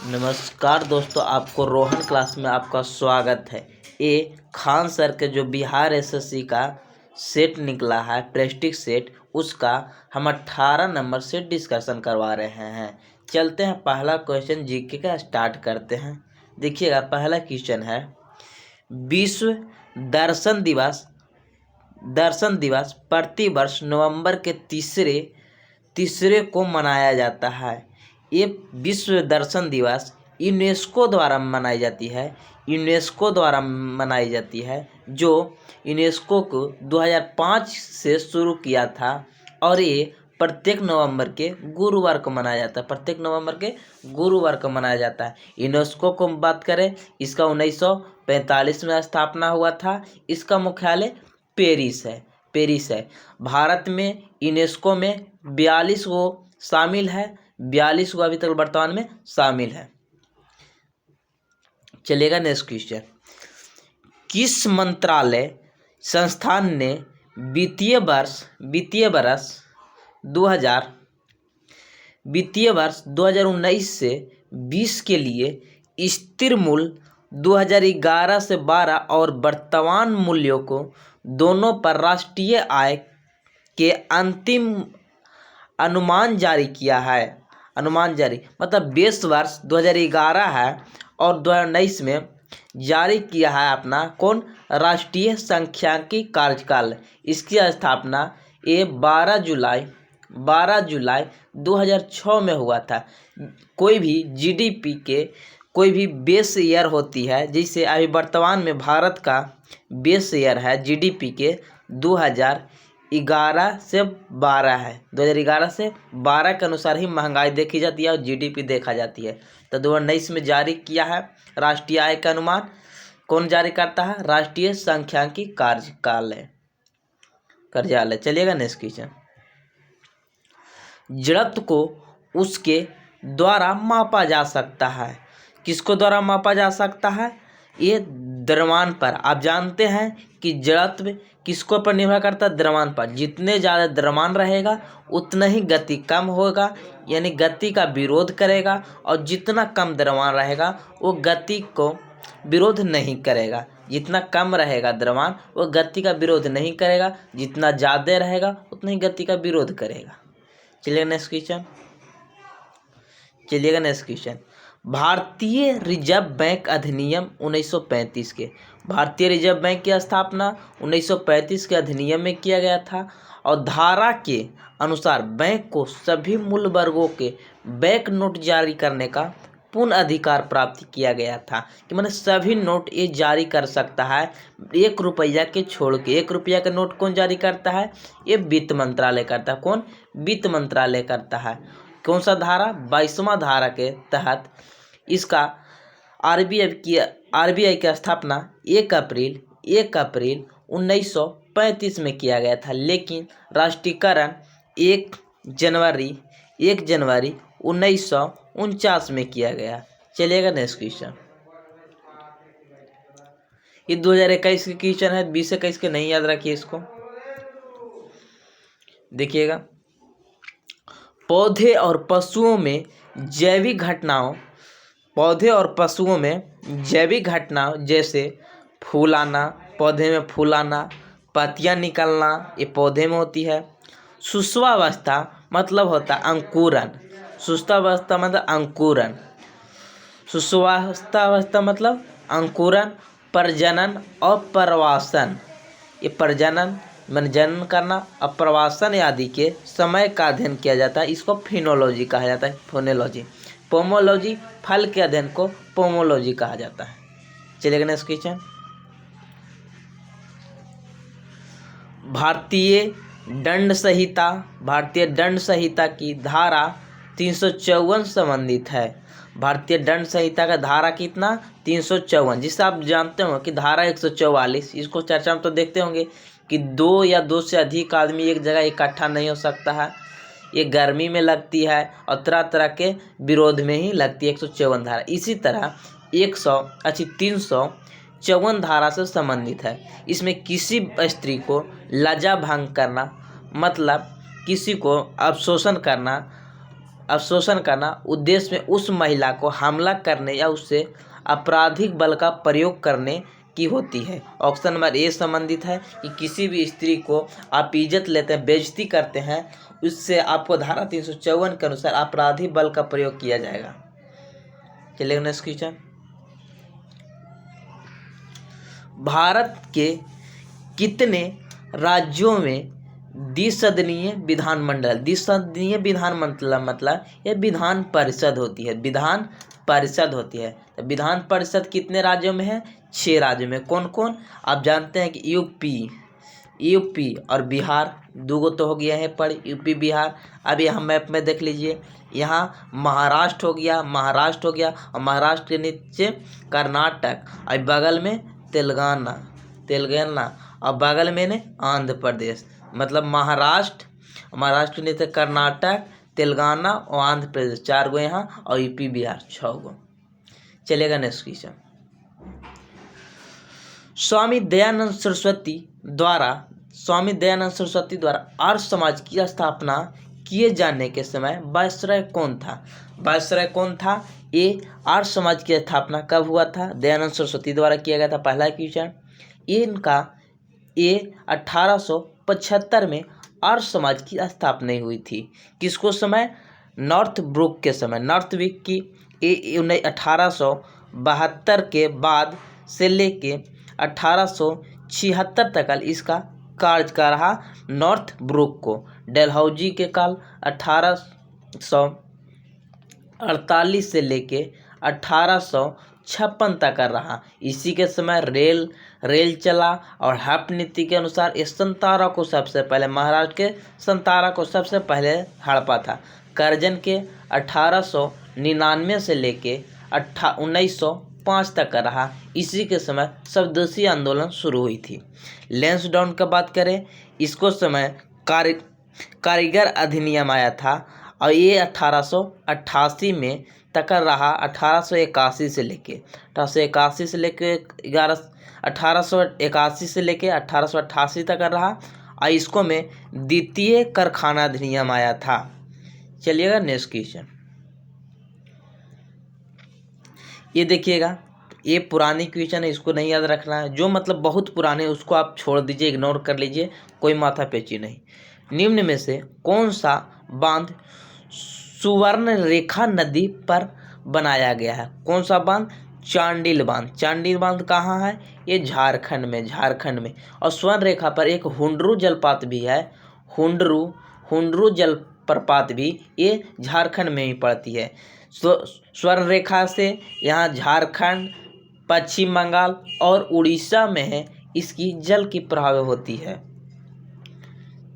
नमस्कार दोस्तों, आपको रोहन क्लास में आपका स्वागत है। ये खान सर के जो बिहार एसएससी का सेट निकला है, प्रेस्टिज सेट, उसका हम 18 नंबर से डिस्कशन करवा रहे हैं। चलते हैं, पहला क्वेश्चन जीके का स्टार्ट करते हैं। देखिएगा, पहला क्वेश्चन है, विश्व दर्शन दिवस प्रतिवर्ष नवंबर के तीसरे को मनाया जाता है। ये विश्व दर्शन दिवस यूनेस्को द्वारा मनाई जाती है, जो यूनेस्को को 2005 से शुरू किया था और ये प्रत्येक नवंबर के गुरुवार को मनाया जाता है। यूनेस्को को बात करें, इसका 1945 में स्थापना हुआ था। इसका मुख्यालय पेरिस है। भारत में यूनेस्को में 42 गो शामिल है, 42 गो अभी तक वर्तमान में शामिल है। चलेगा नेक्स्ट क्वेश्चन, किस मंत्रालय संस्थान ने वित्तीय वर्ष 2019 से 20 के लिए स्थिर मूल्य 2011 से 12 और वर्तमान मूल्यों को दोनों पर राष्ट्रीय आय के अंतिम अनुमान जारी किया है। मतलब बेस वर्ष 2011 है और 2019 में जारी किया है अपना कौन, राष्ट्रीय सांख्यिकी कार्यकाल। इसकी स्थापना ये 12 जुलाई 2006 में हुआ था। कोई भी जीडीपी के कोई भी बेस ईयर होती है, जैसे अभी वर्तमान में भारत का बेस ईयर है जीडीपी के 2011 से 12 है। 2011 से 12 के अनुसार ही महंगाई देखी जाती है और जीडीपी देखा जाती है। तो 2019 में जारी किया है राष्ट्रीय आय का अनुमान। कौन जारी करता है? राष्ट्रीय सांख्यिकी कार्यालय। चलिएगा नेक्स्ट क्वेश्चन, जड़त्व को उसके द्वारा मापा जा सकता है। किसको द्वारा मापा जा सकता है? ये द्रव्यमान पर। आप जानते हैं कि जड़त्व किसको पर निर्भर करता है? द्रव्यमान पर। जितने ज़्यादा द्रव्यमान रहेगा उतना ही गति कम होगा, यानी गति का विरोध करेगा, और जितना कम द्रव्यमान रहेगा वो गति को विरोध नहीं करेगा। जितना कम रहेगा द्रव्यमान वो गति का विरोध नहीं करेगा, जितना ज़्यादा रहेगा उतना ही गति का विरोध करेगा। चलिए नेक्स्ट क्वेश्चन, भारतीय रिजर्व बैंक अधिनियम 1935 के। भारतीय रिजर्व बैंक की स्थापना 1935 के अधिनियम में किया गया था और धारा के अनुसार बैंक को सभी मूल्य वर्गों के बैंक नोट जारी करने का पूर्ण अधिकार प्राप्त किया गया था। कि मैंने सभी नोट ये जारी कर सकता है, 1 रुपया के छोड़ के। 1 रुपया का नोट कौन जारी करता है? ये वित्त मंत्रालय करता है। कौन? वित्त मंत्रालय करता है। कौन सा धारा? 22वां धारा के तहत इसका आरबीआई की स्थापना 1 अप्रैल 1935 में किया गया था, लेकिन राष्ट्रीयकरण 1 जनवरी 1949 में किया गया। चलिएगा नेक्स्ट क्वेश्चन, ये 2021 के क्वेश्चन है, 2021 के नहीं याद रखिए इसको। देखिएगा, पौधे और पशुओं में जैविक घटनाओं जैसे फूलाना, पौधे में फूलाना, पत्तियां निकलना, ये पौधे में होती है। शुष्कावस्था मतलब होता अंकुरन। शुष्कावस्था मतलब अंकुरन, प्रजनन और प्रवासन। ये प्रजनन मन जनन करना और प्रवासन आदि के समय का अध्ययन किया जाता है। इसको फिनोलॉजी कहा जाता है। पोमोलॉजी फल के अध्ययन को पोमोलॉजी कहा जाता है। चलिए नेक्स्ट क्वेश्चन, भारतीय दंड संहिता की धारा 354 संबंधित है। भारतीय दंड संहिता का धारा कितना? 354, जिससे आप जानते हो कि धारा 144। इसको चर्चा में तो देखते होंगे कि 2 या 2 से अधिक आदमी एक जगह इकट्ठा नहीं हो सकता है। ये गर्मी में लगती है और तरह तरह के विरोध में ही लगती है 154 धारा। इसी तरह 354 धारा से संबंधित है। इसमें किसी स्त्री को लज्जा भंग करना, मतलब किसी को अवशोषण करना, अवशोषण करना उद्देश्य में उस महिला को हमला करने या उससे आपराधिक बल का प्रयोग करने की होती है। ऑप्शन नंबर ए संबंधित है कि किसी भी स्त्री को आप इज्जत लेते हैं, बेइज्जती करते हैं, उससे आपको धारा 354 के अनुसार आपराधिक बल का प्रयोग किया जाएगा। चलिए नेक्स्ट क्वेश्चन। भारत के कितने राज्यों में द्विसदनीय विधानमंडल, द्विसदनीय विधानमंडल मतलब यह विधान परिषद होती है, विधान परिषद होती है। तो विधान परिषद कितने राज्यों में है? 6 राज्यों में। कौन कौन? आप जानते हैं कि यूपी और बिहार, 2 तो हो गया है पर यूपी बिहार। अब यहाँ मैप में देख लीजिए, यहाँ महाराष्ट्र हो गया और महाराष्ट्र के नीचे कर्नाटक और बगल में तेलंगाना और बगल में ने आंध्र प्रदेश। मतलब महाराष्ट्र के नीचे कर्नाटक, तेलंगाना और आंध्र प्रदेश 4 गो यहाँ और यूपी बिहार 6 गो। चलेगा नेक्स्ट क्वेश्चन। स्वामी दयानंद सरस्वती द्वारा आर्य समाज की स्थापना किए जाने के समय वायसराय कौन था? ये आर्य समाज की स्थापना कब हुआ था? दयानंद सरस्वती द्वारा किया गया था। पहला क्वेश्चन। ये 1875 में आर्य समाज की स्थापना हुई थी। किसको समय? नॉर्थ ब्रुक के समय। नॉर्थ ब्रुक की 1872 के बाद से लेके 1876 तक इसका कार्य रहा। नॉर्थ ब्रुक को डलहौजी के काल 1848 से लेके 1856 तक रहा। इसी के समय रेल चला और हप नीति के अनुसार इस संतारा को सबसे पहले, महाराष्ट्र के संतारा को सबसे पहले हड़पा था। करजन के 1899 से लेके 1905 तक रहा। इसी के समय स्वदेशी आंदोलन शुरू हुई थी। लैंसडाउन का बात करें, इसको समय कारीगर अधिनियम आया था और ये 1888 में तक रहा। 1881 से लेके 1888 तक रहा और इसको में द्वितीय कारखाना अधिनियम आया था। चलिएगा नेक्स्ट क्वेश्चन। ये देखिएगा, ये पुरानी क्वेश्चन है, इसको नहीं याद रखना है। जो मतलब बहुत पुराने उसको आप छोड़ दीजिए, इग्नोर कर लीजिए, कोई माथा पेची नहीं। निम्न में से कौन सा बांध सुवर्ण रेखा नदी पर बनाया गया है? कौन सा बांध? चांडिल बांध कहाँ है? ये झारखंड में। और स्वर्ण रेखा पर एक हुंडरू जलपात भी है। हुंडरू जलप्रपात भी ये झारखंड में ही पड़ती है। स्वर्ण रेखा से यहाँ झारखंड, पश्चिम बंगाल और उड़ीसा में है इसकी जल की प्रवाह होती है।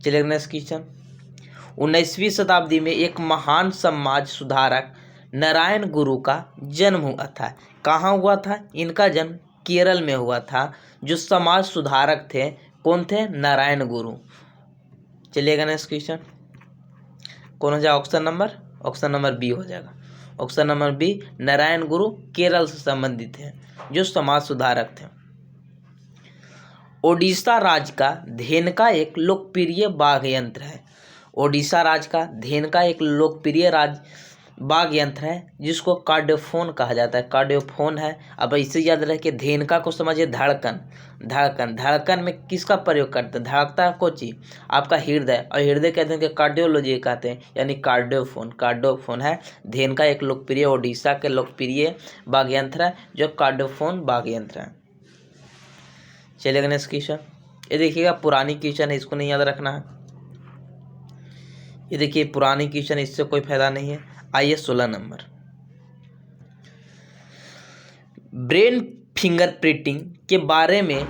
चलिए नेक्स्ट क्वेश्चन। 19वीं शताब्दी में एक महान समाज सुधारक नारायण गुरु का जन्म हुआ था। कहाँ हुआ था? इनका जन्म केरल में हुआ था। जो समाज सुधारक थे, कौन थे? नारायण गुरु। चलिएगा नेक्स्ट क्वेश्चन। कौन हो जाएगा? ऑप्शन नंबर बी हो जाएगा। ऑप्शन नंबर बी, नारायण गुरु केरल से संबंधित हैं, जो समाज सुधारक थे। ओडिशा राज्य का धेनुका एक लोकप्रिय वाद्य यंत्र है। ओडिशा राज्य का धेनुका एक लोकप्रिय वाद्य यंत्र है जिसको कार्डियोफोन कहा जाता है। कार्डियोफोन है। अब इसे याद रखिए, धेनुका को समझिए धड़कन में किसका प्रयोग करते हैं? धड़कता है कोची? आपका हृदय, और हृदय कहते हैं कि कार्डियोलॉजी कहते हैं, यानी कार्डियोफोन है। धेनुका एक लोकप्रिय, ओडिशा के लोकप्रिय वाद्य यंत्र है जो कार्डियोफोन वाद्य यंत्र है। चलिएगा नेक्स्ट क्वेश्चन। ये देखिएगा, पुरानी क्वेश्चन है, इसको नहीं याद रखना है। ये देखिए पुरानी क्वेश्चन, इससे कोई फायदा नहीं है। आइए 16 नंबर। ब्रेन फिंगरप्रिंटिंग के बारे में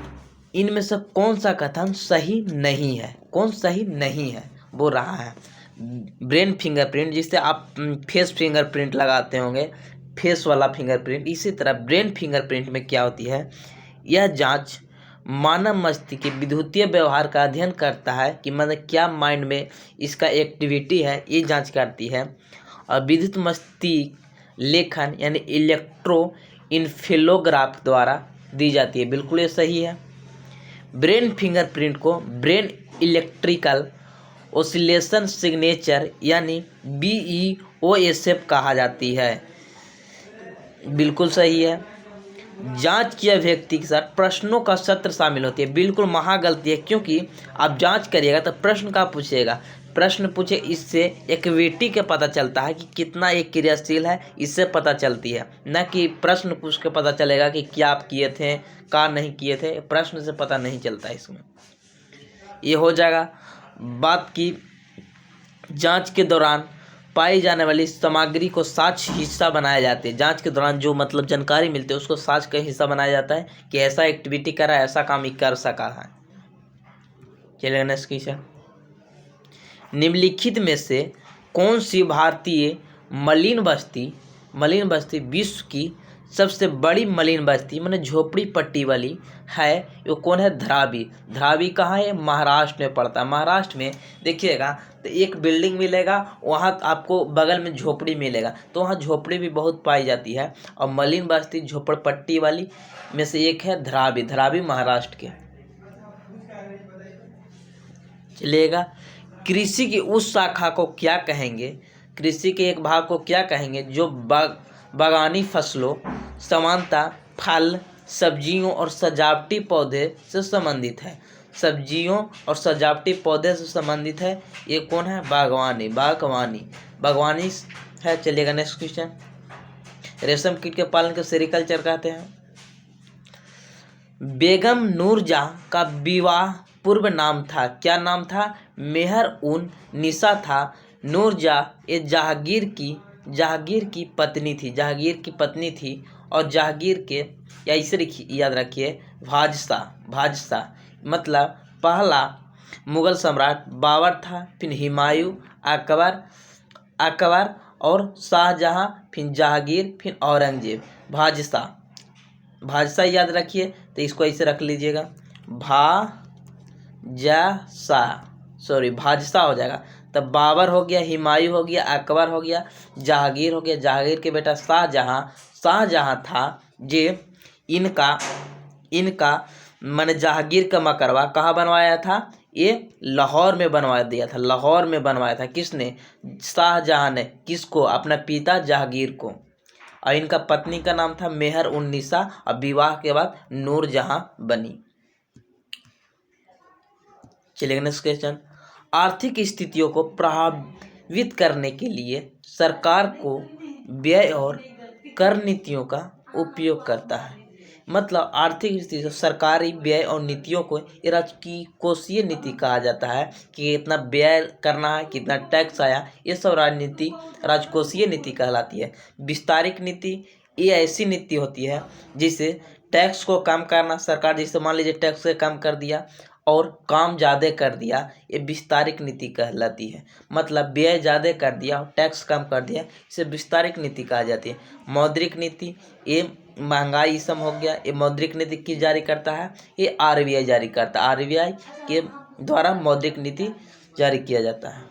इनमें से कौन सा कथन सही नहीं है? कौन सही नहीं है वो रहा है। ब्रेन फिंगरप्रिंट, जिससे आप फेस फिंगरप्रिंट लगाते होंगे, फेस वाला फिंगरप्रिंट, इसी तरह ब्रेन फिंगरप्रिंट में क्या होती है? यह जांच मानव मस्तिष्क के विद्युतीय व्यवहार का अध्ययन करता है कि मतलब क्या माइंड में इसका एक्टिविटी है, ये जांच करती है। और विद्युत मस्तिष्क लेखन यानी इलेक्ट्रोइन्सेफलोग्राफ द्वारा दी जाती है। बिल्कुल ये सही है। ब्रेन फिंगरप्रिंट को ब्रेन इलेक्ट्रिकल ऑसिलेशन सिग्नेचर यानी OSF कहा जाती है। बिल्कुल सही है। जांच किए व्यक्ति के साथ प्रश्नों का सत्र शामिल होती है। बिल्कुल महागलती है, क्योंकि आप जांच करिएगा तो प्रश्न का पूछेगा, प्रश्न पूछे, इससे एक्टिविटी के पता चलता है कि कितना एक क्रियाशील है, इससे पता चलती है, न कि प्रश्न पूछ के पता चलेगा कि क्या आप किए थे, क्या नहीं किए थे। प्रश्न से पता नहीं चलता इसमें। ये हो जाएगा। बात की जांच के दौरान पाई जाने वाली सामग्री को साक्ष्य हिस्सा बनाया जाता है। जांच के दौरान जो मतलब जानकारी मिलती है उसको साक्ष्य का हिस्सा बनाया जाता है कि ऐसा एक्टिविटी करा, ऐसा काम ही कर सका है। चलिए नेक्स्ट क्वेश्चन। निम्नलिखित में से कौन सी भारतीय मलिन बस्ती विश्व की सबसे बड़ी मलिन बस्ती माने झोपड़ी पट्टी वाली है? वो कौन है? धारावी। धारावी कहाँ है? महाराष्ट्र में पड़ता है। महाराष्ट्र में देखिएगा तो एक बिल्डिंग मिलेगा, वहाँ आपको बगल में झोपड़ी मिलेगा, तो वहाँ झोपड़ी भी बहुत पाई जाती है। और मलिन बस्ती झोपड़पट्टी वाली में से एक है धारावी। धारावी महाराष्ट्र के। चलिएगा, कृषि की उस शाखा को क्या कहेंगे? कृषि के एक भाग को क्या कहेंगे जो बागानी फसलों, सामान्यतः फल, सब्जियों और सजावटी पौधे से संबंधित है। सब्जियों और सजावटी पौधे से संबंधित है। ये कौन है? बागवानी है। चलिएगा नेक्स्ट क्वेश्चन। रेशम कीट के पालन को सेरिकल्चर कहते हैं। बेगम नूरजहां का विवाह पूर्व नाम था, क्या नाम था? मेहर उन निसा था। नूरजहां ये जहांगीर की पत्नी थी। और जहांगीर के, या इसे याद रखिए, बादशाह मतलब पहला मुगल सम्राट बाबर था, फिर हुमायूं, अकबर और शाहजहां, फिर जहांगीर, फिर औरंगजेब। बादशाह याद रखिए, तो इसको ऐसे रख लीजिएगा, बादशाह हो जाएगा। तब बाबर हो गया, हुमायूं हो गया, अकबर हो गया, जहांगीर हो गया। जहांगीर के बेटा शाहजहां था। जे इनका मैंने जहांगीर का मकरवा कहाँ बनवाया था? ये लाहौर में बनवा दिया था। लाहौर में बनवाया था। किसने? शाहजहां ने। किसको? अपना पिता जहांगीर को। और इनका पत्नी का नाम था मेहर उन निसा, और विवाह के बाद नूरजहां बनी। चलिए नेक्स्ट क्वेश्चन। आर्थिक स्थितियों को प्रभावित करने के लिए सरकार को व्यय और कर नीतियों का उपयोग करता है। मतलब आर्थिक स्थिति, सरकारी व्यय और नीतियों को ये राजकोषीय नीति कहा जाता है कि कितना व्यय करना है, कितना टैक्स आया, ये सब राजनीति राजकोषीय नीति कहलाती है। विस्तारित नीति ये ऐसी नीति होती है जिसे टैक्स को कम करना, सरकार जैसे मान लीजिए टैक्स को कम कर दिया और काम ज़्यादा कर दिया, ये विस्तारित नीति कहलाती है। मतलब व्यय ज़्यादा कर दिया और टैक्स कम कर दिया, इसे विस्तारित नीति कहा जाती है। मौद्रिक नीति ये महंगाई सम हो गया, ये मौद्रिक नीति किस जारी करता है? ये RBI जारी करता है। RBI के द्वारा मौद्रिक नीति जारी किया जाता है।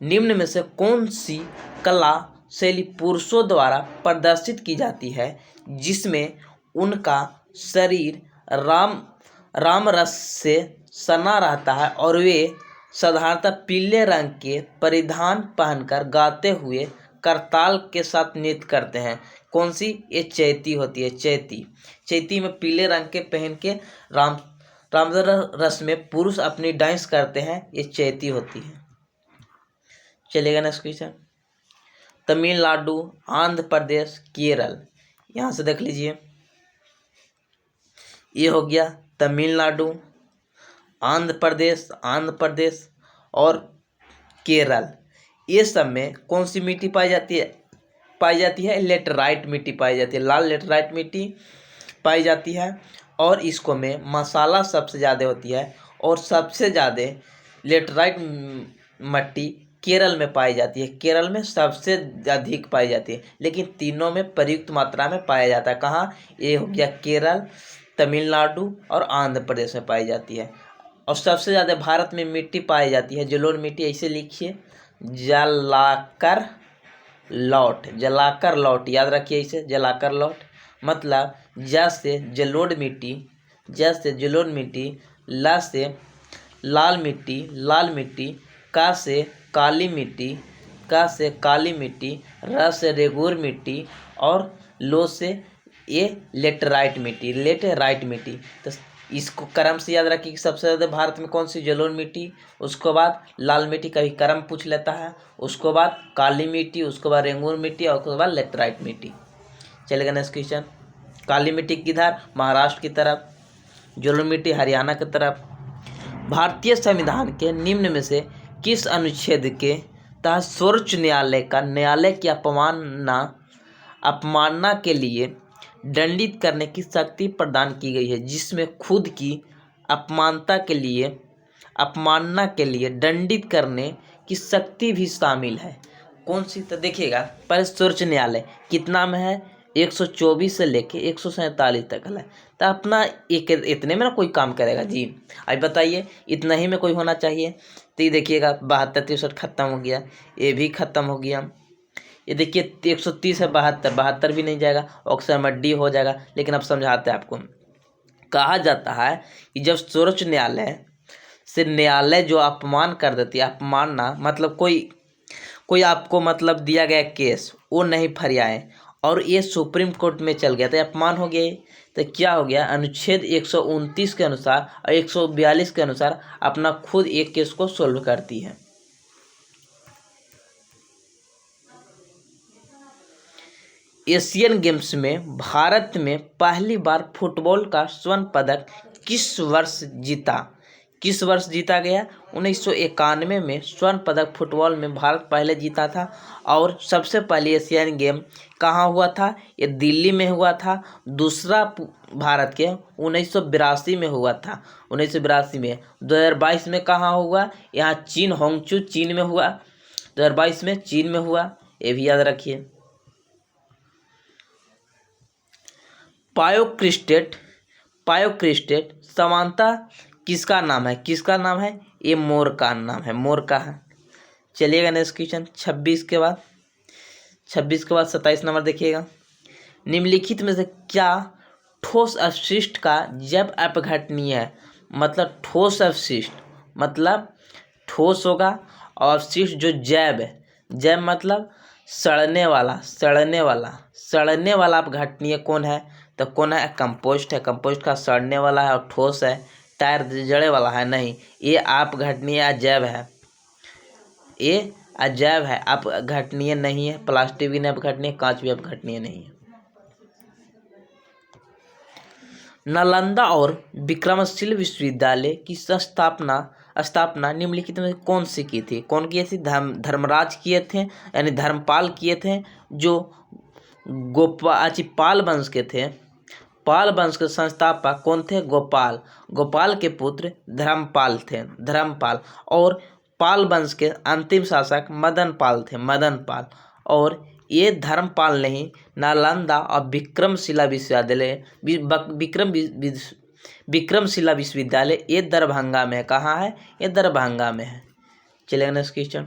निम्न में से कौन सी कला शैली पुरुषों द्वारा प्रदर्शित की जाती है जिसमें उनका शरीर राम रस से सना रहता है और वे साधारणतः पीले रंग के परिधान पहनकर गाते हुए करताल के साथ नृत्य करते हैं? कौन सी? ये चैती होती है। चैती में पीले रंग के पहन के राम रस में पुरुष अपनी डांस करते हैं, ये चैती होती है। चलेगा नेक्स्ट क्वेश्चन। तमिलनाडु, आंध्र प्रदेश, केरल, यहाँ से देख लीजिए, ये हो गया तमिलनाडु, आंध्र प्रदेश और केरल। ये सब में कौन सी मिट्टी पाई जाती है? लेटराइट मिट्टी पाई जाती है। लाल लेटराइट मिट्टी पाई जाती है। और इसको में मसाला सबसे ज़्यादा होती है, और सबसे ज़्यादा लेटराइट मिट्टी केरल में पाई जाती है। केरल में सबसे अधिक पाई जाती है, लेकिन तीनों में प्रयुक्त मात्रा में पाया जाता है। कहाँ? ये हो गया केरल, तमिलनाडु और आंध्र प्रदेश में पाई जाती है। और सबसे ज़्यादा भारत में मिट्टी पाई जाती है जलोढ़ मिट्टी। ऐसे लिखिए, जलाकर लौट, याद रखिए इसे, जलाकर लौट। मतलब जैसे जलोढ़ मिट्टी, ला से लाल मिट्टी, का से काली मिट्टी, क से काली मिट्टी, र से रेगुर मिट्टी और लो से ये लेटराइट मिट्टी। तो इसको क्रम से याद रखिए कि सबसे ज़्यादा भारत में कौन सी जलोढ़ मिट्टी, उसके बाद लाल मिट्टी, कभी क्रम पूछ लेता है, उसके बाद काली मिट्टी, उसके बाद रेंगूर मिट्टी और उसके बाद लेटराइट मिट्टी। चलेगा नेक्स्ट क्वेश्चन। काली मिट्टी किधर? महाराष्ट्र की तरफ। जलोढ़ मिट्टी हरियाणा की तरफ। भारतीय संविधान के निम्न में से किस अनुच्छेद के तहत सर्वोच्च न्यायालय का न्यायालय की अपमानना के लिए दंडित करने की शक्ति प्रदान की गई है, जिसमें खुद की अपमानना के लिए दंडित करने की शक्ति भी शामिल है? कौन सी? तो देखिएगा, पहले सर्वोच्च न्यायालय कितना में है? 124 से लेके 147 तक है। तो अपना एक इतने में ना कोई काम करेगा जी? अब बताइए, इतना ही में कोई होना चाहिए। तो ये देखिएगा 72 63 खत्म हो गया, ये भी खत्म हो गया। ये देखिए 130 है, 72 भी नहीं जाएगा, ऑप्शन में डी हो जाएगा। लेकिन अब समझाते हैं आपको। कहा जाता है कि जब सर्वोच्च न्यायालय से न्यायालय जो अपमान कर देती है, अपमानना मतलब कोई आपको मतलब दिया गया केस वो नहीं फरियाए और ये सुप्रीम कोर्ट में चल गया, तो अपमान हो गया। तो क्या हो गया? अनुच्छेद 129 के अनुसार और 142 के अनुसार अपना खुद एक केस को सोल्व करती है। एशियन गेम्स में भारत में पहली बार फुटबॉल का स्वर्ण पदक किस वर्ष जीता गया? 1991 में स्वर्ण पदक फुटबॉल में भारत पहले जीता था। और सबसे पहले एशियन गेम कहाँ हुआ था? ये दिल्ली में हुआ था। दूसरा भारत के 1982 में हुआ था। 1982 में। 2022 में कहाँ हुआ? यहाँ चीन, होंगचू चीन में हुआ। 2022 में चीन में हुआ, ये भी याद रखिए। पायोक्रिस्टेट समानता किसका नाम है? ये मोर का नाम है, मोर का है। चलिएगा नेक्स्ट क्वेश्चन 26 के बाद 27 नंबर देखिएगा। निम्नलिखित में से क्या ठोस अपशिष्ट का जैव अपघटनीय है? मतलब ठोस अपशिष्ट मतलब ठोस होगा और अपशिष्ट जो जैव है, जैव मतलब सड़ने वाला अपघटनीय कौन है? तो कौन है? कंपोस्ट है। कंपोस्ट का सड़ने वाला है और ठोस है। टायर जड़े वाला है नहीं, ये अपघटनीय अजैव है। ये अजैव है, अपघटनीय नहीं है। प्लास्टिक भी नहीं अपघटनीय, कांच भी अपघटनीय नहीं है। नालंदा और विक्रमशिला विश्वविद्यालय की स्थापना निम्नलिखित में कौन सी की थी? कौन किए थे? धर्मराज किए थे, यानी धर्मपाल किए थे, जो पाल वंश के थे। पाल वंश के संस्थापक कौन थे? गोपाल के पुत्र धर्मपाल थे, और पाल वंश के अंतिम शासक मदनपाल थे, और ये धर्मपाल नहीं, नालंदा और विक्रमशिला विश्वविद्यालय ये दरभंगा में है। कहाँ है? ये दरभंगा में है। चलेगा नेक्स्ट क्वेश्चन।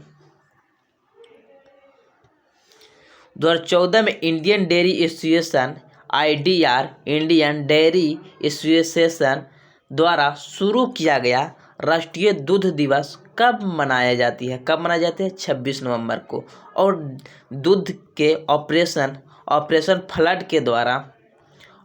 2014 में Indian dairy association IDR Indian dairy association द्वारा शुरू किया गया राष्ट्रीय दूध दिवस कब मनाया जाती है? 26 नवंबर को। और दूध के ऑपरेशन फ्लड के द्वारा,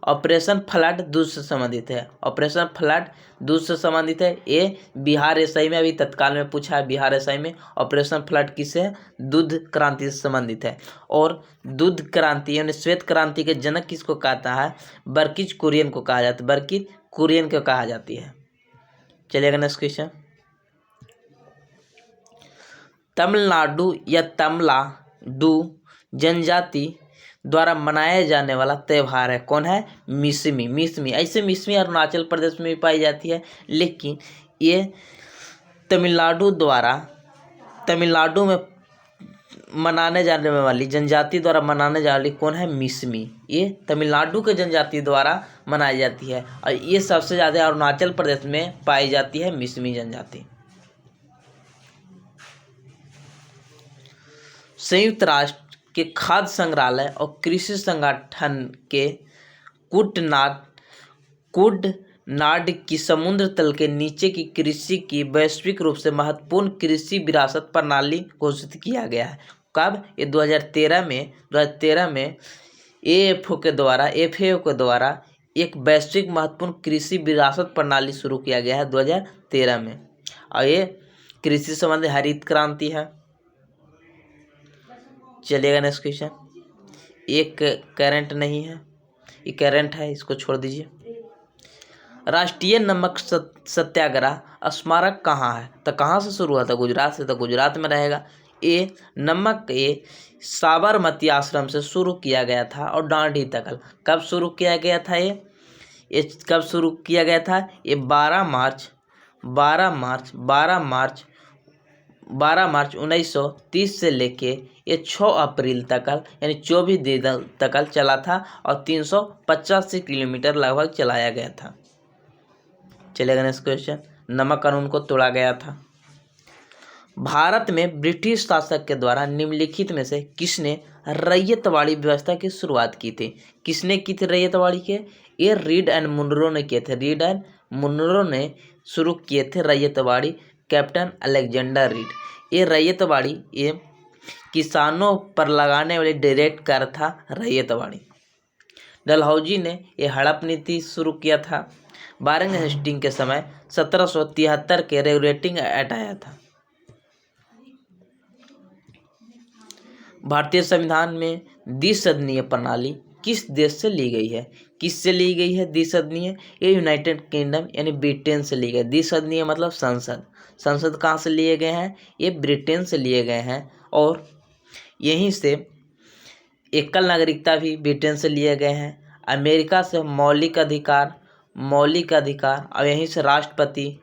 ऑपरेशन फ्लड दूध से संबंधित है। ऑपरेशन फ्लड दूध से संबंधित है। ये बिहार एसआई में अभी तत्काल में पूछा है। बिहार एसआई में ऑपरेशन फ्लड किससे है? दूध क्रांति से संबंधित है। और दूध क्रांति यानी श्वेत क्रांति के जनक किसको कहता है? बर्किज कुरियन को कहा जाता है। बर्किज कुरियन को कहा जाती है। चलिएगा नेक्स्ट क्वेश्चन। तमिलनाडु या तमलाडु जनजाति द्वारा मनाया जाने वाला त्यौहार है। कौन है? मिसमी। ऐसे मिसमी अरुणाचल प्रदेश में भी पाई जाती है, लेकिन ये तमिलनाडु में मनाने जाने वाली जनजाति द्वारा मनाने जाने वाली कौन है? मिसमी। ये तमिलनाडु के जनजाति द्वारा मनाई जाती है और ये सबसे ज़्यादा अरुणाचल प्रदेश में पाई जाती है, मिसमी जनजाति। संयुक्त राष्ट्र के खाद्य संग्रहालय और कृषि संगठन के नार्डिक की समुद्र तल के नीचे की कृषि की वैश्विक रूप से महत्वपूर्ण कृषि विरासत प्रणाली घोषित किया गया है। कब? ये 2013 में एएफओ के द्वारा एक वैश्विक महत्वपूर्ण कृषि विरासत प्रणाली शुरू किया गया है 2013 में। और ये कृषि संबंधी हरित क्रांति है। चलिएगा नेक्स्ट क्वेश्चन। एक करंट नहीं है, ये करंट है, इसको छोड़ दीजिए। राष्ट्रीय नमक सत्याग्रह स्मारक कहाँ है? तो कहाँ से शुरू हुआ था? गुजरात से, तो गुजरात में रहेगा। ये नमक ये साबरमती आश्रम से शुरू किया गया था और डांडी तक। कब शुरू किया गया था? ये कब शुरू किया गया था? ये 12 मार्च 1930 से लेके ये 6 अप्रैल तक यानी 24 दिन तक चला था और 385 किलोमीटर लगभग चलाया गया था। चलेगा नेक्स्ट क्वेश्चन। नमक कानून को तोड़ा गया था। भारत में ब्रिटिश शासक के द्वारा निम्नलिखित में से किसने रैयतवाड़ी व्यवस्था की शुरुआत की थी? किसने की थी रैयतवाड़ी के? ये रीड एंड मुनरो ने किए थे। रीड एंड मुनरो ने शुरू किए थे रैयतवाड़ी, कैप्टन अलेक्जेंडर रीड। ये रैयतवाड़ी ये किसानों पर लगाने वाली डायरेक्ट कर था रैयतवाड़ी। डलहौजी ने ये हड़प नीति शुरू किया था। वारेन हेस्टिंग के समय 1773 के रेगुलेटिंग एक्ट आया था। भारतीय संविधान में द्विसदनीय प्रणाली किस देश से ली गई है? किससे ली गई है द्विसदनीय? ये यूनाइटेड किंगडम यानी ब्रिटेन से ली गई। द्विसदनीय मतलब संसद कहाँ से लिए गए हैं? ये ब्रिटेन से लिए गए हैं। और यहीं से एकल नागरिकता भी ब्रिटेन से लिए गए हैं। अमेरिका से मौलिक अधिकार और यहीं से राष्ट्रपति,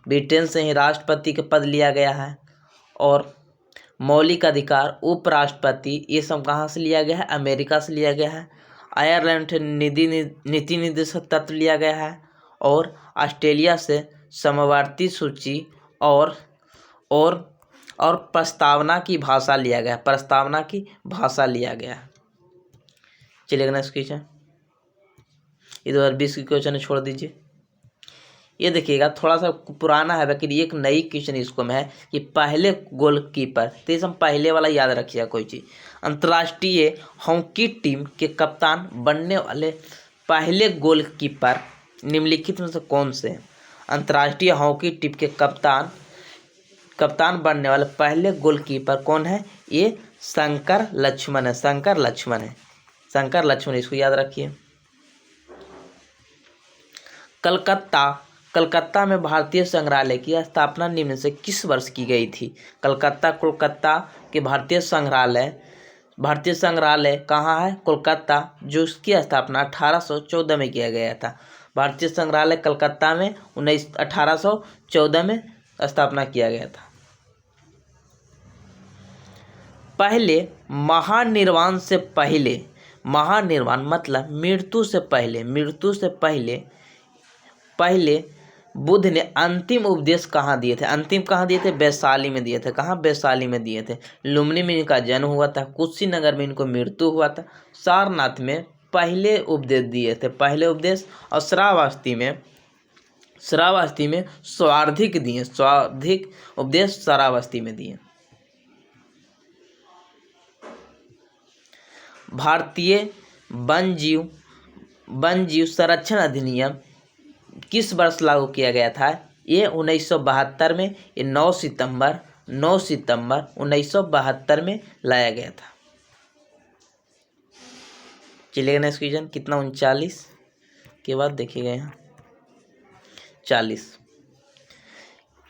ब्रिटेन से ही राष्ट्रपति का पद लिया गया है। और मौलिक अधिकार, उपराष्ट्रपति, ये सब कहाँ से लिया गया है? अमेरिका से लिया गया है। आयरलैंड से नीति निर्देशक तत्व लिया गया है। और ऑस्ट्रेलिया से समवर्ती सूची और प्रस्तावना की भाषा लिया गया है। चलिएगा नेक्स्ट क्वेश्चन। ये 2020 की क्वेश्चन छोड़ दीजिए। ये देखिएगा थोड़ा सा पुराना है लेकिन एक नई क्वेश्चन इसको में है कि पहले गोलकीपर, तो ये सब पहले वाला याद रखिएगा कोई चीज़। अंतर्राष्ट्रीय हॉकी टीम के कप्तान बनने वाले पहले गोलकीपर निम्नलिखित में से कौन से? अंतर्राष्ट्रीय हॉकी टीम के कप्तान बनने वाले पहले गोलकीपर कौन है? ये शंकर लक्ष्मण है। शंकर लक्ष्मण, इसको याद रखिए। कलकत्ता में भारतीय संग्रहालय की स्थापना निम्न से किस वर्ष की गई थी? कोलकाता के भारतीय संग्रहालय कहाँ है? कोलकाता, जो उसकी स्थापना 1814 में किया गया था। भारतीय संग्रहालय कलकत्ता में 1814 में स्थापना किया गया था। पहले महानिर्वाण मतलब मृत्यु से पहले बुद्ध ने अंतिम उपदेश कहाँ दिए थे? वैशाली में दिए थे। कहाँ? वैशाली में दिए थे। लुम्बिनी में इनका जन्म हुआ था। कुशीनगर में इनको मृत्यु हुआ था। सारनाथ में पहले उपदेश दिए थे, और श्रावस्ती में स्वार्थिक उपदेश श्रावस्ती में दिए। भारतीय वन जीव संरक्षण अधिनियम किस वर्ष लागू किया गया था? ये 1972 में, ये 9 सितंबर 1972 में लाया गया था। चलिएगा नेक्स्ट क्वेश्चन। कितना? 39 के बाद देखिएगा यहाँ 40।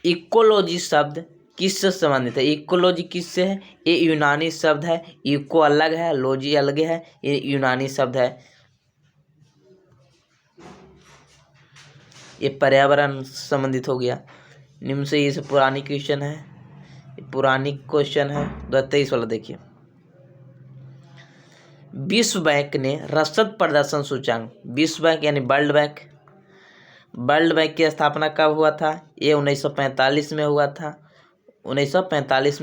इकोलॉजी शब्द किससे संबंधित है? इकोलॉजी किससे है? ये यूनानी शब्द है। इको अलग है, लॉजी अलग है। ये यूनानी शब्द है। ये पर्यावरण संबंधित हो गया। निम्न से ये पुरानी क्वेश्चन है, 2023 वाला देखिए। विश्व बैंक ने रसद प्रदर्शन सूचकांक, विश्व बैंक यानी वर्ल्ड बैंक की स्थापना कब हुआ था? ये 1945 में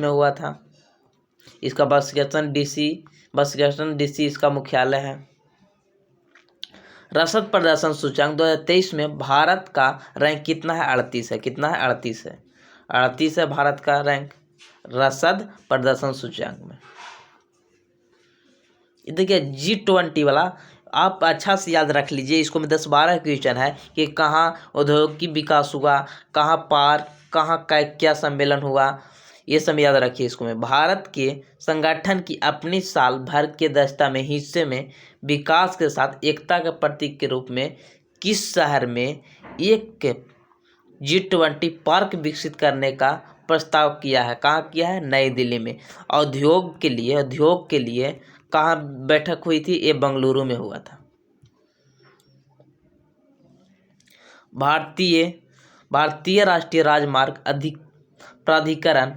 हुआ था। इसका वाशिंगटन डीसी इसका मुख्यालय है। रसद प्रदर्शन सूचकांक 2023 में भारत का रैंक कितना है? 38 है। कितना है? 38 है। 38 है भारत का रैंक रसद प्रदर्शन सूचकांक में। देखिए G20 वाला आप अच्छा से याद रख लीजिए, इसको में 10-12 क्वेश्चन है कि कहाँ औद्योगिक विकास हुआ, कहाँ पार्क, कहाँ क्या सम्मेलन हुआ, ये सब याद रखिए। इसको में भारत के संगठन की अपनी साल भर के दस्ता में हिस्से में विकास के साथ एकता के प्रतीक के रूप में किस शहर में एक G20 पार्क विकसित करने का प्रस्ताव किया है? कहाँ किया है? नई दिल्ली में। उद्योग के लिए कहाँ बैठक हुई थी? ये बेंगलुरु में हुआ था। भारतीय राष्ट्रीय राजमार्ग प्राधिकरण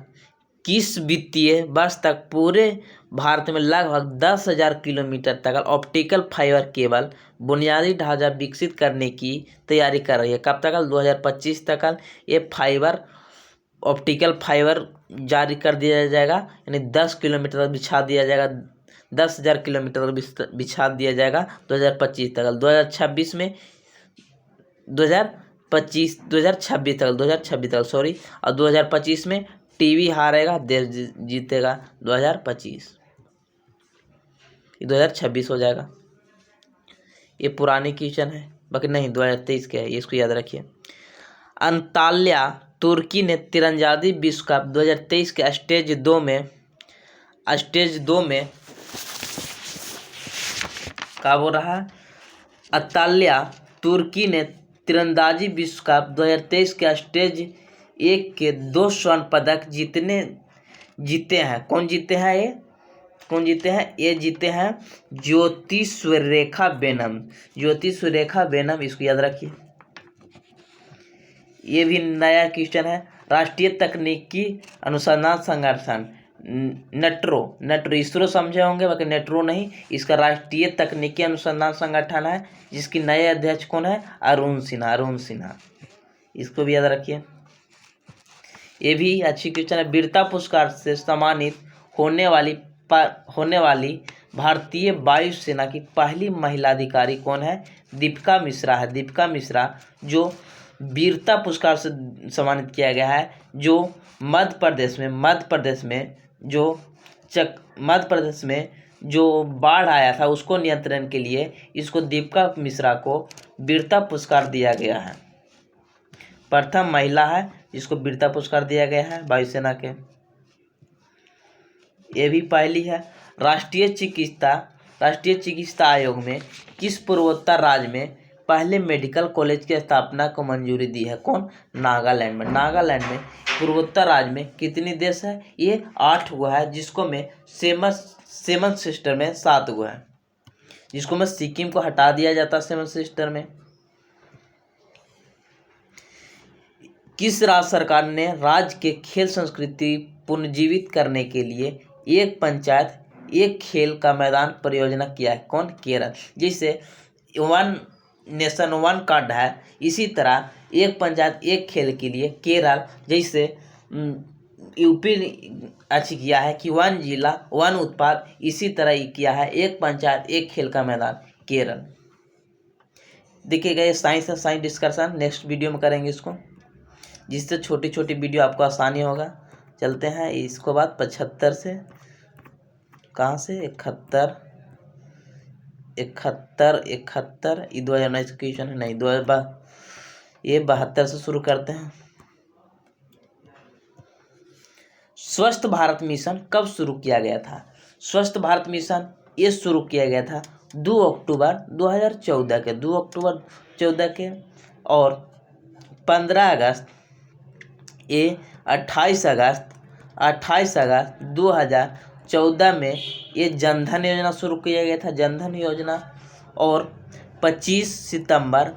किस वित्तीय वर्ष तक पूरे भारत में लगभग 10,000 किलोमीटर तक ऑप्टिकल फाइबर केबल बुनियादी ढांचा विकसित करने की तैयारी कर रही है? कब तक? 2025 तक ये ऑप्टिकल फाइबर जारी कर दिया जाएगा, यानी 10 किलोमीटर तक बिछा दिया जाएगा, 10,000 किलोमीटर तक बिछा दिया जाएगा 2025 तक। 2026 में 2026 तक सॉरी, और 2025 में टीवी हारेगा देश जीतेगा 2025, 2026 हो जाएगा। ये पुरानी क्वेश्चन है, बाकी नहीं 2023 के है, इसको याद रखिए। अंताल्या तुर्की ने तीरंदाजी विश्व कप 2023 के स्टेज दो में क्या बोल रहा है? अंताल्या तुर्की ने तीरंदाजी विश्व कप 2023 के स्टेज 1 के 2 स्वर्ण पदक जीते हैं। कौन जीते हैं? ये जीते हैं ज्योति सुरेखा बेनम। इसको याद रखिए, ये भी नया क्वेश्चन है। राष्ट्रीय तकनीकी अनुसंधान संगठन नेट्रो, इसरो समझे होंगे, बाकी नेट्रो नहीं, इसका राष्ट्रीय तकनीकी अनुसंधान संगठन है, जिसकी नए अध्यक्ष कौन है? अरुण सिन्हा। इसको भी याद रखिए, ये भी अच्छी क्वेश्चन है। वीरता पुरस्कार से सम्मानित होने वाली भारतीय वायुसेना की पहली महिला अधिकारी कौन है? दीपिका मिश्रा जो वीरता पुरस्कार से सम्मानित किया गया है, जो मध्य प्रदेश में जो बाढ़ आया था उसको नियंत्रण के लिए इसको दीपिका मिश्रा को वीरता पुरस्कार दिया गया है। प्रथम महिला है जिसको वीरता पुरस्कार दिया गया है वायुसेना के, ये भी पहली है। राष्ट्रीय चिकित्सा आयोग में किस पूर्वोत्तर राज्य में पहले मेडिकल कॉलेज की स्थापना को मंजूरी दी है? कौन? नागालैंड में। पूर्वोत्तर राज्य में कितनी देश है? ये 8 गो है, जिसको में सेवन सिस्टर में 7 गो है, जिसको में सिक्किम को हटा दिया जाता है सेवन सिस्टर में। किस राज्य सरकार ने राज्य के खेल संस्कृति पुनर्जीवित करने के लिए एक पंचायत एक खेल का मैदान परियोजना किया है? कौन? केरल। जैसे वन नेशन वन कार्ड है, इसी तरह एक पंचायत एक खेल के लिए केरल, जैसे यूपी अच्छी किया है कि वन जिला वन उत्पाद, इसी तरह किया है एक पंचायत एक खेल का मैदान केरल। देखिएगा ये साइंस है, साइंस डिस्कशन नेक्स्ट वीडियो में करेंगे इसको, जिससे छोटी छोटी वीडियो आपको आसानी होगा। चलते हैं इसको बाद 75 से, कहाँ से? 71 ये 2019 क्वेश्चन है, नहीं 72 से शुरू करते हैं। स्वच्छ भारत मिशन कब शुरू किया गया था? स्वच्छ भारत मिशन ये शुरू किया गया था 2 अक्टूबर 2014 के और 15 अगस्त 28 अगस्त 2014 में ये जनधन योजना शुरू किया गया था, जनधन योजना। और 25 सितंबर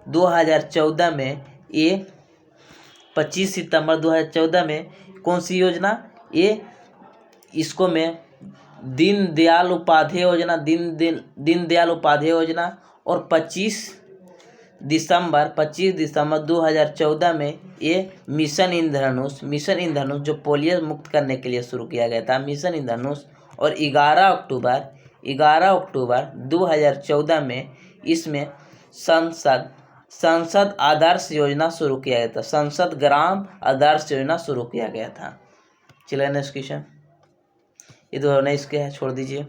2014 में ये 25 सितंबर 2014 में कौन सी योजना? ये इसको में दीनदयाल उपाध्याय योजना। और 25 दिसंबर 2014 में ये मिशन इंद्रधनुष जो पोलियो मुक्त करने के लिए शुरू किया गया था, मिशन इंद्रधनुष। और 11 11 अक्टूबर 2014 में इसमें संसद आदर्श योजना शुरू किया गया था। संसद ग्राम आदर्श योजना शुरू किया गया था। चलिए नेक्स्ट क्वेश्चन, ये 2019 के है, छोड़ दीजिए।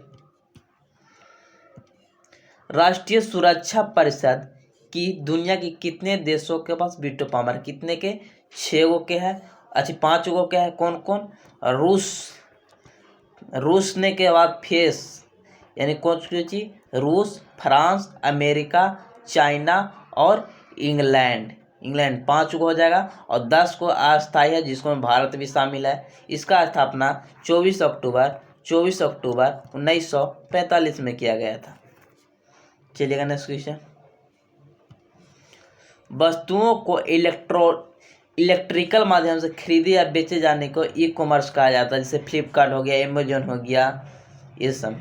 राष्ट्रीय सुरक्षा परिषद की दुनिया के कितने देशों के पास वीटो पावर? कितने के? 6 गो के है। अच्छा 5 गो के है। कौन कौन? रूस ने के बाद फेस यानी कौन सी चीज? रूस, फ्रांस, अमेरिका, चाइना और इंग्लैंड। 5 गो हो जाएगा और 10 को अस्थायी है जिसमें भारत भी शामिल है। इसका स्थापना 24 अक्टूबर 1945 में किया गया था। चलिएगा नेक्स्ट क्वेश्चन। वस्तुओं को इलेक्ट्रिकल माध्यम से खरीदे या बेचे जाने को ई कॉमर्स कहा जाता है, जैसे फ्लिपकार्ट हो गया, अमेजोन हो गया, ये सब।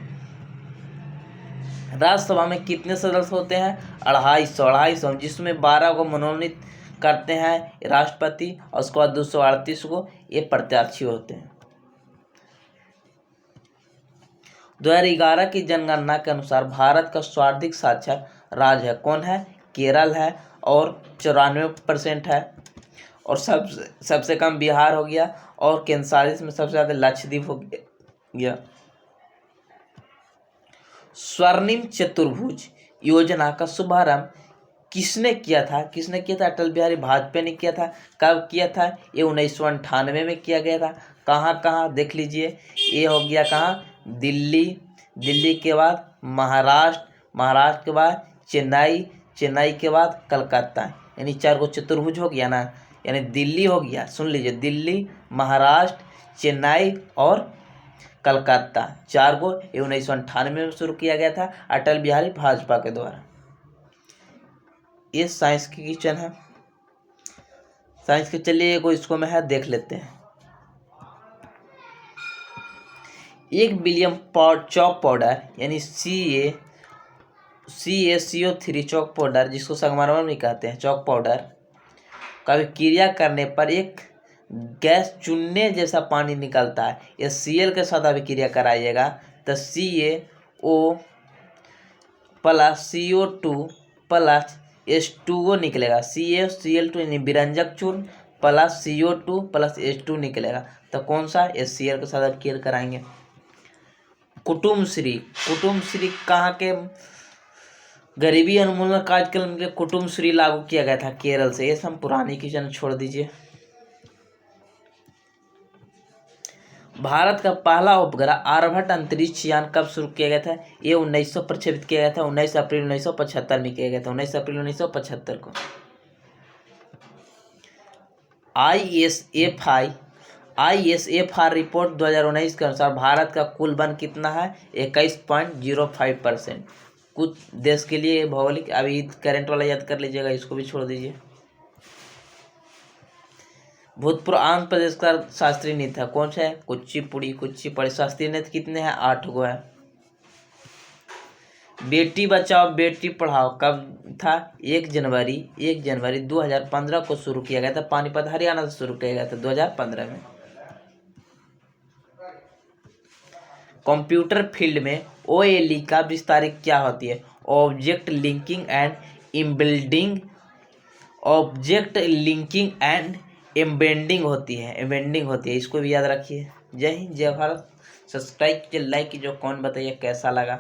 राज्यसभा में कितने सदस्य होते हैं? 250, जिसमें 12 को मनोनीत करते हैं राष्ट्रपति और उसके बाद 238 को ये प्रत्याशी होते हैं। 2011 की जनगणना के अनुसार भारत का सर्वाधिक साक्षर राज्य है। कौन है? केरल है और 94% है। और सबसे कम बिहार हो गया और केंद्र शासित में सबसे ज़्यादा लक्षद्वीप हो गया। स्वर्णिम चतुर्भुज योजना का शुभारंभ किसने किया था? अटल बिहारी वाजपेयी ने किया था। कब किया था? ये 1998 में किया गया था। कहाँ देख लीजिए। ये हो गया कहाँ? दिल्ली के बाद महाराष्ट्र के बाद चेन्नई के बाद कलकत्ता, यानी 4 गो चतुर्भुज हो गया ना। यानी दिल्ली हो गया, सुन लीजिए, दिल्ली, महाराष्ट्र, चेन्नई और कलकत्ता, 4 गो। ये 1998 में शुरू किया गया था अटल बिहारी वाजपेयी के द्वारा। ये साइंस की क्वेश्चन है। साइंस के चलिए कोई इसको में है, देख लेते हैं। 1 बिलियन चॉक पाउडर यानी CaCO3 चॉक पाउडर, जिसको संगमरमर भी कहते हैं, चॉक पाउडर का क्रिया करने पर एक गैस चुनने जैसा पानी निकलता है। ये Cl के साथ अभिक्रिया कराइएगा तो CaO plus CO2 plus H2O निकलेगा। CaCl2 यानी विरंजक चूर्ण प्लस CO2 प्लस H2 निकलेगा। तो कौन सा? Cl के साथ अभिक्रिया कराएंगे। कुटुम्बश्री कहाँ के? गरीबी उन्मूलन कार्यक्रम के कुटुम्बश्री लागू किया गया था केरल से। ये सब पुरानी क्वेश्चन छोड़ दीजिए। भारत का पहला उपग्रह आर्यभट्ट अंतरिक्ष यान कब शुरू किया गया था? ये 1900 प्रक्षेपित किया गया था। 19 अप्रैल 1975 में किया गया था। 19 अप्रैल 1975 को। ISFR रिपोर्ट 2019 के अनुसार भारत का कुल वन कितना है? 21.05%। कुछ देश के लिए भौगोलिक, अभी करंट वाला याद कर लीजिएगा, इसको भी छोड़ दीजिए। भूतपूर्व आंध्र प्रदेश का शास्त्रीय नृत्य कौन सा है? कुचिपुड़ी। शास्त्रीय नृत्य कितने हैं? 8 गो है। बेटी बचाओ बेटी पढ़ाओ कब था? 1 जनवरी 2015 को शुरू किया गया था। पानीपत हरियाणा से शुरू किया गया था 2015 में। कंप्यूटर फील्ड में OLE का विस्तारित क्या होती है? ऑब्जेक्ट लिंकिंग एंड एम्बेडिंग होती है। इसको भी याद रखिए। जय हिंद, जय भारत। सब्सक्राइब कीजिए, लाइक कीजिए, कौन बताइए कैसा लगा।